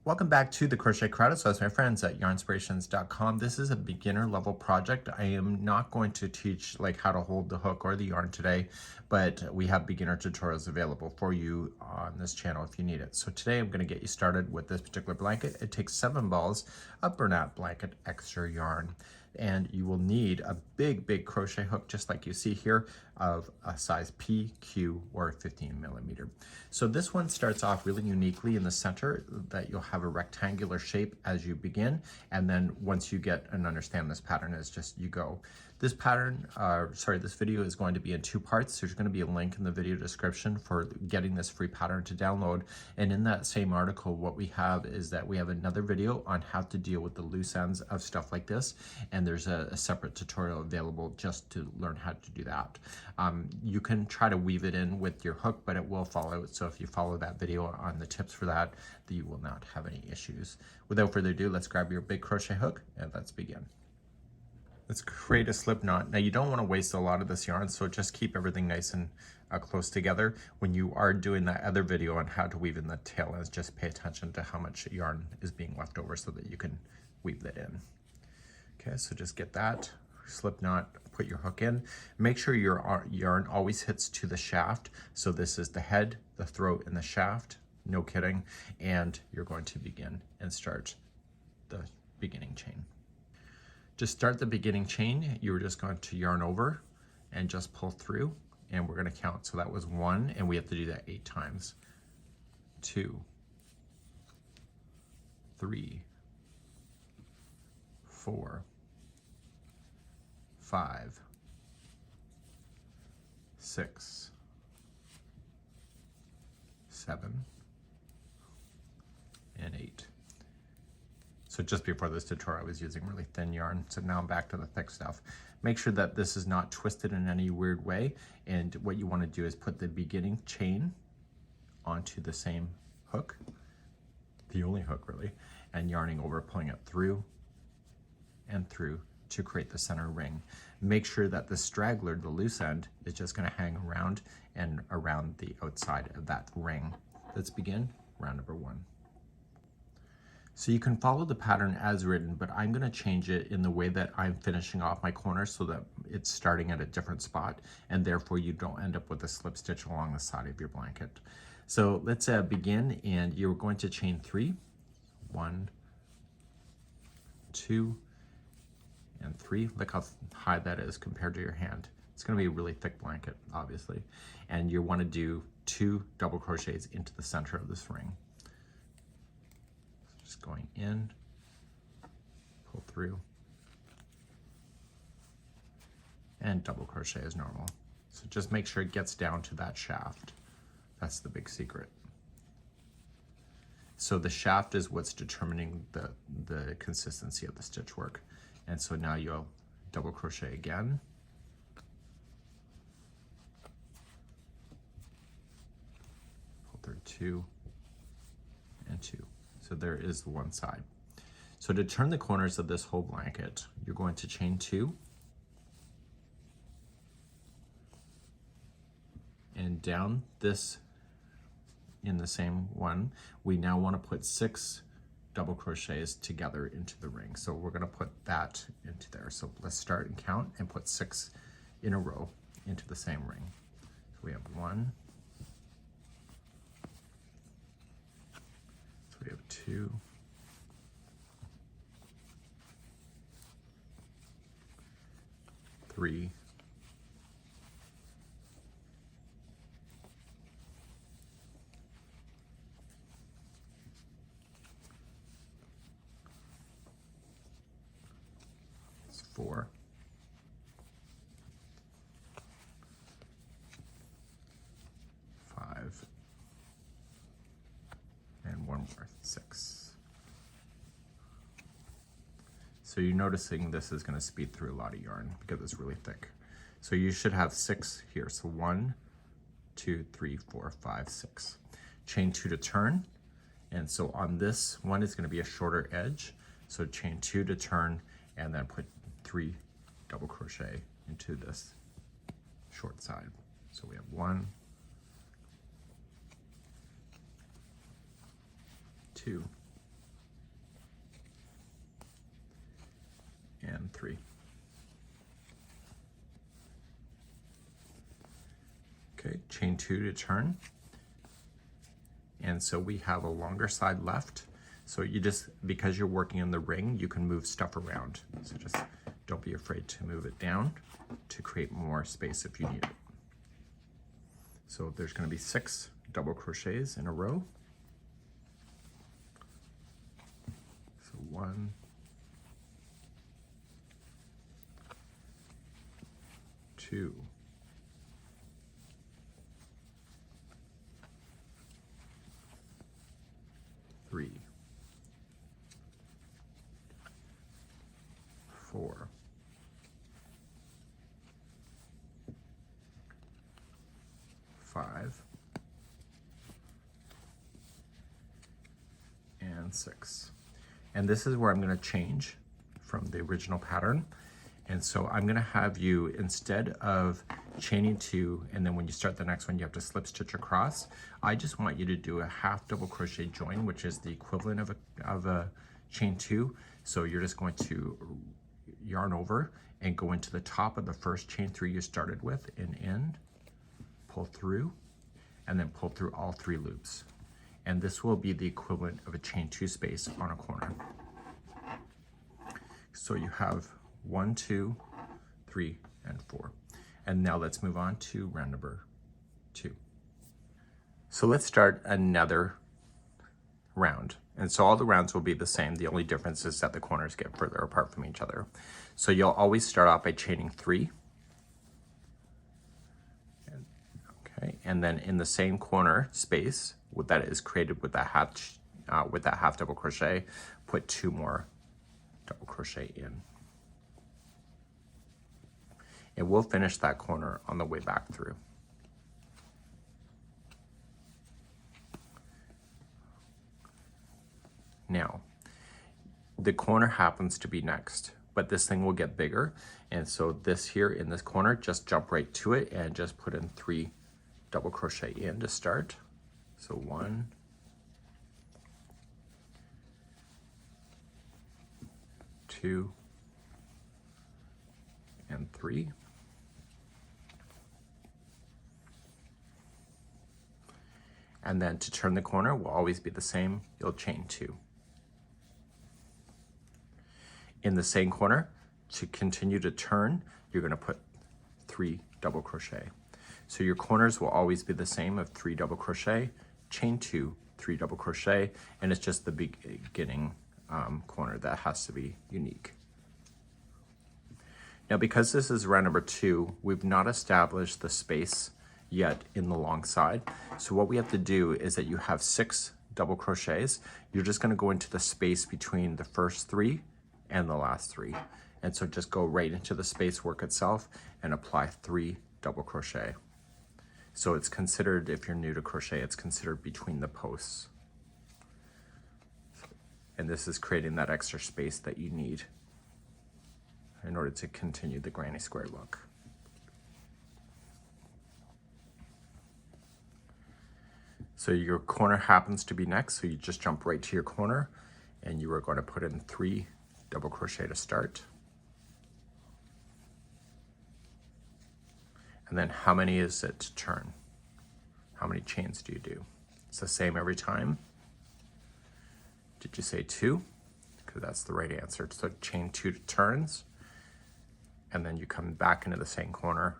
Welcome back to the Crochet Crowd. So as my friends at Yarnspirations.com, this is a beginner level project. I am not going to teach like how to hold the hook or the yarn today, but we have beginner tutorials available for you on this channel if you need it. So today I'm going to get you started with this particular blanket. It takes 7 balls of Bernat Blanket Extra yarn. And you will need a big crochet hook, just like you see here, of a size P, Q, or 15 millimeter. So this one starts off really uniquely in the center, that you'll have a rectangular shape as you begin, and then once you get and understand this pattern, is just you go. This pattern, this video is going to be in 2 parts. There's going to be a link in the video description for getting this free pattern to download. And in that same article, what we have is that we have another video on how to deal with the loose ends of stuff like this. And there's a separate tutorial available just to learn how to do that. You can try to weave it in with your hook, but it will fall out. So if you follow that video on the tips for that, you will not have any issues. Without further ado, let's grab your big crochet hook and let's begin. Let's create a slip knot. Now you don't want to waste a lot of this yarn, so just keep everything nice and close together. When you are doing that other video on how to weave in the tail ends, just pay attention to how much yarn is being left over so that you can weave that in. Okay, so just get that slip knot, put your hook in. Make sure your yarn always hits to the shaft. So this is the head, the throat, and the shaft. No kidding. And you're going to begin and start the beginning chain. To start the beginning chain, you're just going to yarn over and just pull through, and we're going to count. So that was 1, and we have to do that 8 times. 2, 3, 4, 5, 6, 7, and 8. So just before this tutorial, I was using really thin yarn. So now I'm back to the thick stuff. Make sure that this is not twisted in any weird way. And what you want to do is put the beginning chain onto the same hook, the only hook really, and yarning over, pulling it through and through to create the center ring. Make sure that the straggler, the loose end, is just going to hang around and around the outside of that ring. Let's begin round number 1. So you can follow the pattern as written, but I'm going to change it in the way that I'm finishing off my corners so that it's starting at a different spot, and therefore you don't end up with a slip stitch along the side of your blanket. So let's begin, and you're going to chain 3. 1, 2, and 3. Look how high that is compared to your hand. It's going to be a really thick blanket, obviously. And you want to do 2 double crochets into the center of this ring. Just going in, pull through, and double crochet as normal. So just make sure it gets down to that shaft. That's the big secret. So the shaft is what's determining the consistency of the stitch work. And so now you'll double crochet again. Pull through 2 and 2. So there is the one side. So to turn the corners of this whole blanket, you're going to chain 2 and down this in the same one. We now want to put 6 double crochets together into the ring. So we're going to put that into there. So let's start and count and put 6 in a row into the same ring. So we have 1, we have 2, 3, 4, 5, and 1 more, 6. So you're noticing this is going to speed through a lot of yarn because it's really thick. So you should have 6 here. So 1, 2, 3, 4, 5, 6. Chain 2 to turn. And so on this one, it's going to be a shorter edge. So chain 2 to turn, and then put 3 double crochet into this short side. So we have 1, 2, and 3. Okay, chain 2 to turn. And so we have a longer side left. So you just, because you're working in the ring, you can move stuff around. So just don't be afraid to move it down to create more space if you need it. So there's going to be 6 double crochets in a row. So 1, 2, 3, 4, 5, and 6. And this is where I'm going to change from the original pattern. And so I'm going to have you, instead of chaining 2 and then when you start the next one you have to slip stitch across, I just want you to do a half double crochet join, which is the equivalent of a chain 2. So you're just going to yarn over and go into the top of the first chain 3 you started with and in, pull through, and then pull through all 3 loops. And this will be the equivalent of a chain 2 space on a corner. So you have 1, 2, 3, and 4. And now let's move on to round number 2. So let's start another round. And so all the rounds will be the same. The only difference is that the corners get further apart from each other. So you'll always start off by chaining 3. Okay, and then in the same corner space that is created with that half double crochet, put 2 more double crochet in. And we'll finish that corner on the way back through. Now, the corner happens to be next, but this thing will get bigger. And so this here in this corner, just jump right to it and just put in 3 double crochet in to start. So 1, 2, and 3. And then to turn the corner will always be the same. You'll chain 2. In the same corner, to continue to turn, you're going to put 3 double crochet. So your corners will always be the same of 3 double crochet, chain 2, 3 double crochet, and it's just the beginning corner that has to be unique. Now, because this is round number 2, we've not established the space yet in the long side. So what we have to do is that you have 6 double crochets. You're just going to go into the space between the first 3 and the last 3. And so just go right into the space work itself and apply 3 double crochet. So it's considered, if you're new to crochet, it's considered between the posts. And this is creating that extra space that you need in order to continue the granny square look. So your corner happens to be next, so you just jump right to your corner and you are going to put in 3 double crochet to start. And then how many is it to turn? How many chains do you do? It's the same every time. Did you say 2? Because that's the right answer. So chain 2 turns, and then you come back into the same corner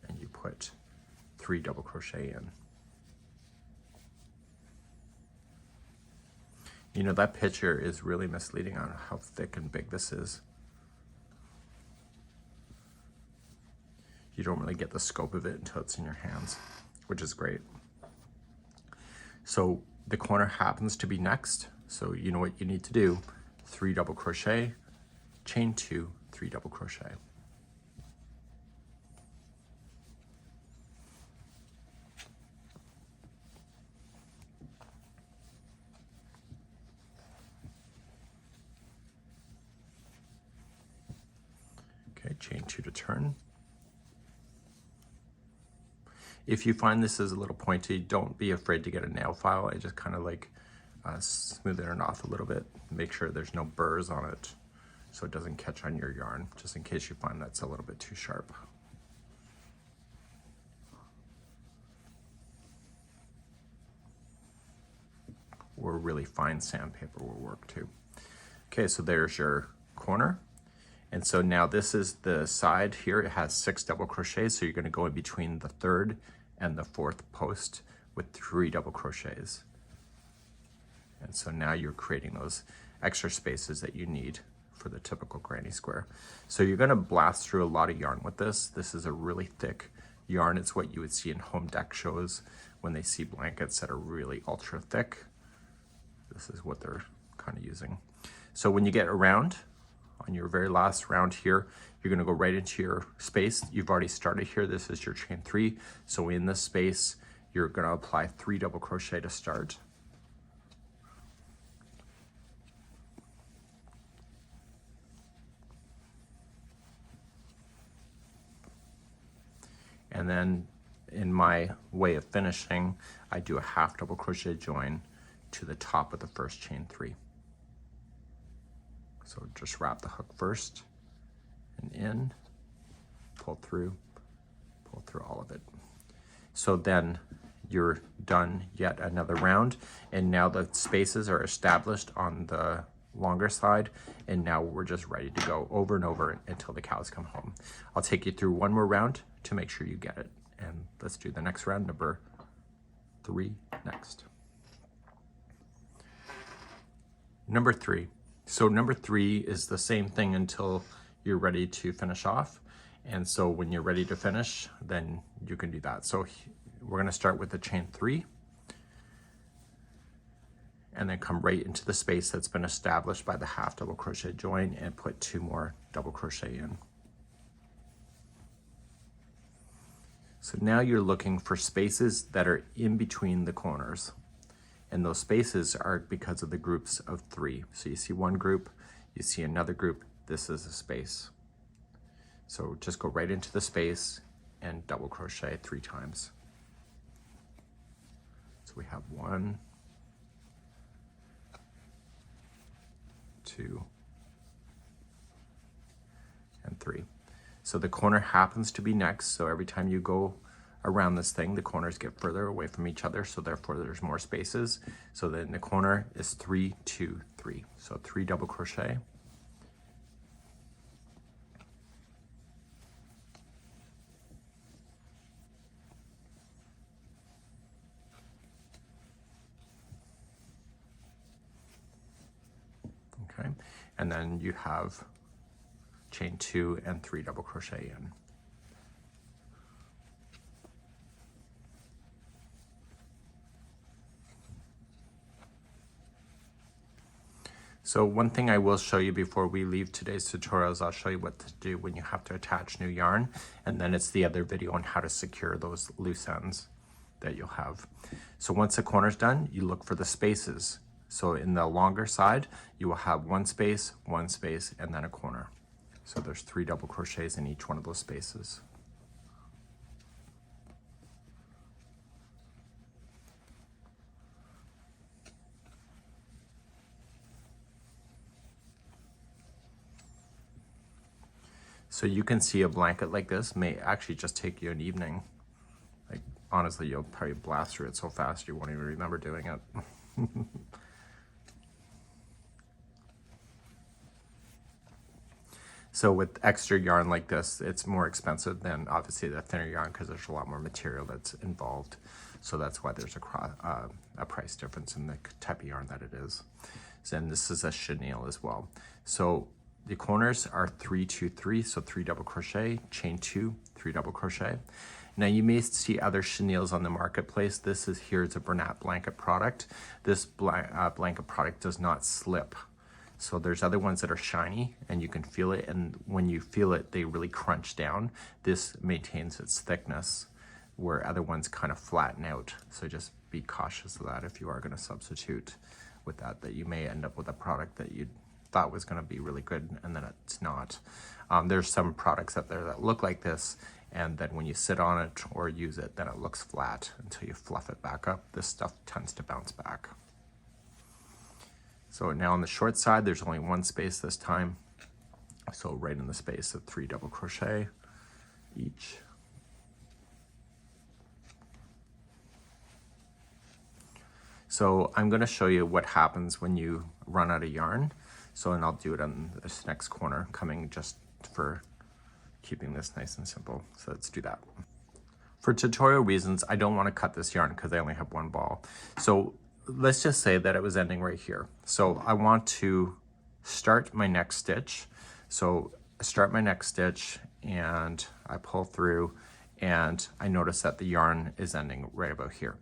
and you put 3 double crochet in. You know, that picture is really misleading on how thick and big this is. You don't really get the scope of it until it's in your hands, which is great. So the corner happens to be next. So you know what you need to do: 3 double crochet, chain 2, 3 double crochet. Okay, chain 2 to turn. If you find this is a little pointy, don't be afraid to get a nail file and just kind of like smooth it off a little bit. Make sure there's no burrs on it. so it doesn't catch on your yarn, just in case you find that's a little bit too sharp. Or really fine sandpaper will work too. Okay, so there's your corner. And so now this is the side here. It has 6 double crochets, so you're going to go in between the 3rd and the 4th post with 3 double crochets. And so now you're creating those extra spaces that you need for the typical granny square. So you're going to blast through a lot of yarn with this. This is a really thick yarn. It's what you would see in home deck shows when they see blankets that are really ultra thick. This is what they're kind of using. So when you get around, on your very last round here, you're going to go right into your space. You've already started here. This is your chain 3. So in this space, you're going to apply 3 double crochet to start. And then in my way of finishing, I do a half double crochet join to the top of the first chain 3. So just wrap the hook first and in, pull through all of it. So then you're done yet another round, and now the spaces are established on the longer side, and now we're just ready to go over and over until the cows come home. I'll take you through one more round to make sure you get it, and let's do the next round, number 3 next. Number 3. So number 3 is the same thing until you're ready to finish off. And so when you're ready to finish, then you can do that. So we're going to start with the chain 3 and then come right into the space that's been established by the half double crochet join and put 2 more double crochet in. So now you're looking for spaces that are in between the corners. And those spaces are because of the groups of 3. So you see one group, you see another group, this is a space. So just go right into the space and double crochet 3 times. So we have 1, 2, and 3. So the corner happens to be next, so every time you go around this thing, the corners get further away from each other, so therefore there's more spaces. So then the corner is 3, 2, 3. So 3 double crochet. Okay, and then you have chain 2 and 3 double crochet in. So one thing I will show you before we leave today's tutorial is I'll show you what to do when you have to attach new yarn, and then it's the other video on how to secure those loose ends that you'll have. So once the corner's done, you look for the spaces. So in the longer side, you will have 1 space, and then a corner. So there's 3 double crochets in each one of those spaces. So you can see a blanket like this may actually just take you an evening. Like honestly, you'll probably blast through it so fast you won't even remember doing it. So with extra yarn like this, it's more expensive than obviously the thinner yarn because there's a lot more material that's involved. So that's why there's a price difference in the type of yarn that it is. And this is a chenille as well. So the corners are 3, 2, 3, so 3 double crochet, chain 2, 3 double crochet. Now you may see other chenilles on the marketplace. This is here, it's a Bernat Blanket product. This blanket product does not slip. So there's other ones that are shiny and you can feel it, and when you feel it, they really crunch down. This maintains its thickness, where other ones kind of flatten out. So just be cautious of that if you are going to substitute with that you may end up with a product that you thought was going to be really good and then it's not. There's some products out there that look like this, and then when you sit on it or use it, then it looks flat until you fluff it back up. This stuff tends to bounce back. So now on the short side, there's only 1 space this time. So right in the space of 3 double crochet each. So I'm going to show you what happens when you run out of yarn. So, and I'll do it on this next corner, coming just for keeping this nice and simple. So let's do that. For tutorial reasons, I don't want to cut this yarn because I only have 1 ball. So let's just say that it was ending right here. So I want to start my next stitch. So I start my next stitch and I pull through and I notice that the yarn is ending right about here.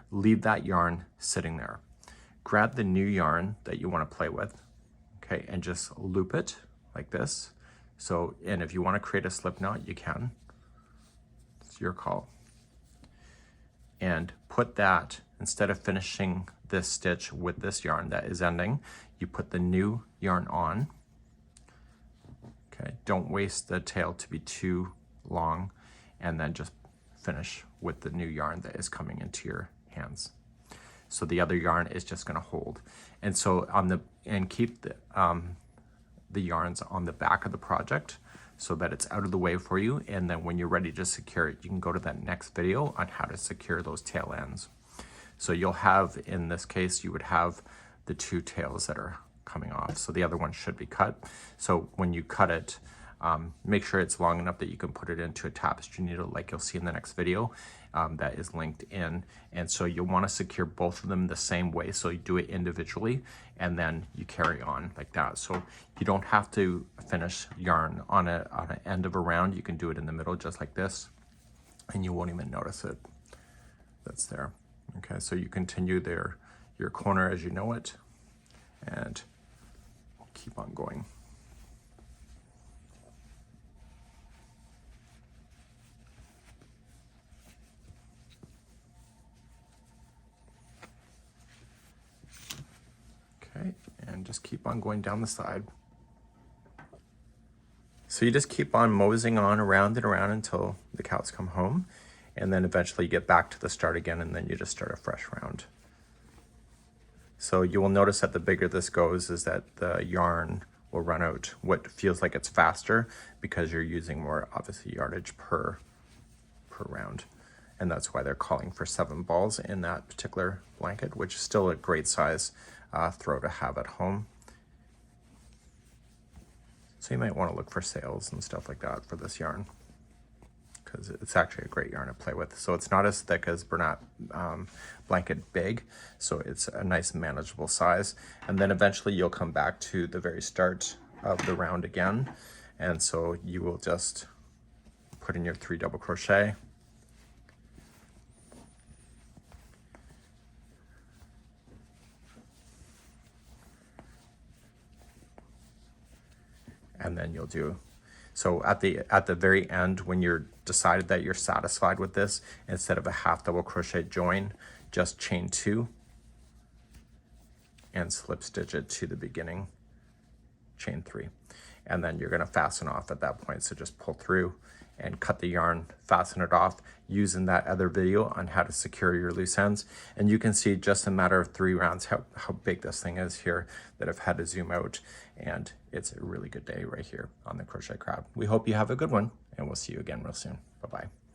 Leave that yarn sitting there. Grab the new yarn that you want to play with, okay, and just loop it like this. So, and if you want to create a slip knot, you can. It's your call. And put that, instead of finishing this stitch with this yarn that is ending, you put the new yarn on. Okay, don't waste the tail to be too long, and then just finish with the new yarn that is coming into your hands. So the other yarn is just going to hold. And so on the, and keep the yarns on the back of the project so that it's out of the way for you. And then when you're ready to secure it, you can go to that next video on how to secure those tail ends. So you'll have, in this case, you would have the 2 tails that are coming off. So the other one should be cut. So when you cut it, make sure it's long enough that you can put it into a tapestry needle like you'll see in the next video that is linked in. And so you'll want to secure both of them the same way. So you do it individually and then you carry on like that. So you don't have to finish yarn on an end of a round. You can do it in the middle just like this and you won't even notice it. That's there. Okay, so you continue there, your corner as you know it, and keep on going. Okay, and just keep on going down the side. So you just keep on moseying on around and around until the cows come home, and then eventually you get back to the start again, and then you just start a fresh round. So you will notice that the bigger this goes is that the yarn will run out. What feels like it's faster because you're using more, obviously, yardage per round. And that's why they're calling for 7 balls in that particular blanket, which is still a great size throw to have at home. So you might want to look for sales and stuff like that for this yarn, because it's actually a great yarn to play with. So it's not as thick as Bernat Blanket Big, so it's a nice manageable size. And then eventually you'll come back to the very start of the round again. And so you will just put in your 3 double crochet. And then you'll do, so at the very end, when you're decided that you're satisfied with this, instead of a half double crochet join, just chain 2 and slip stitch it to the beginning, chain 3. And then you're going to fasten off at that point. So just pull through and cut the yarn, fasten it off, using that other video on how to secure your loose ends. And you can see just a matter of 3 rounds how big this thing is here that I've had to zoom out. And it's a really good day right here on the Crochet Crowd. We hope you have a good one, and we'll see you again real soon. Bye-bye.